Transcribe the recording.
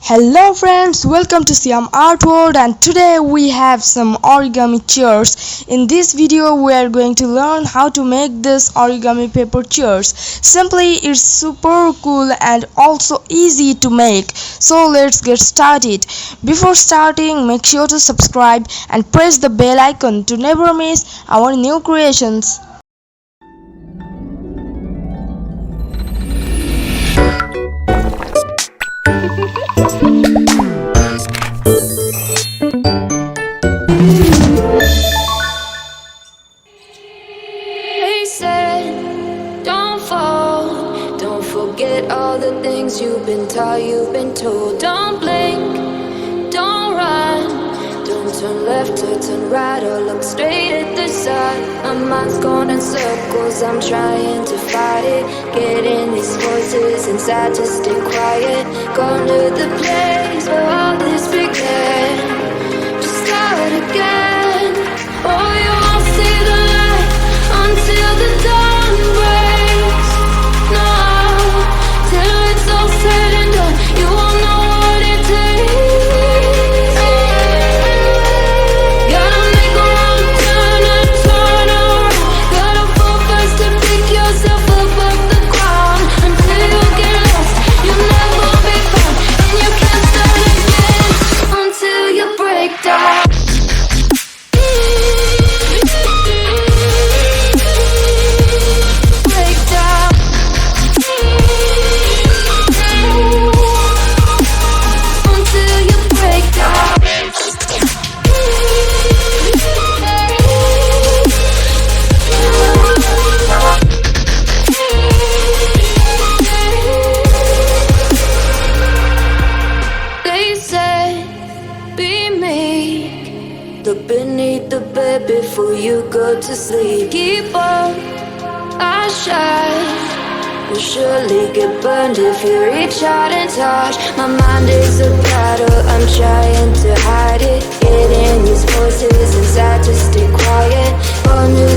Hello friends, welcome to Siyam Art World, and today we have some origami chairs. In this video we are going to learn how to make this origami paper chairs. Simply, it's super cool and also easy to make. So let's get started. Before starting, make sure to subscribe and press the bell icon to never miss our new creations. They said, don't fall, don't forget all the things you've been taught, you've been told. Don't blink, don't run, don't turn left or turn right or look straight at the sun. My mind's going in circles, I'm trying to fight it, getting these voices inside to stay quiet. Gone to the place where all this began, just start again. Oh, you won't see the light until the dawn breaks. No, till it's all said and done, you won't know what it takes. Gotta make a wrong turn and turn around. Gotta fall fast to pick yourself up off the ground. Until you get lost, you'll never be found, and you can't start again until you break down. Look beneath the bed before you go to sleep. Keep on, I shine. You'll surely get burned if you reach out and touch. My mind is a battle, I'm trying to hide it. Getting these voices inside to stay quiet. Gone to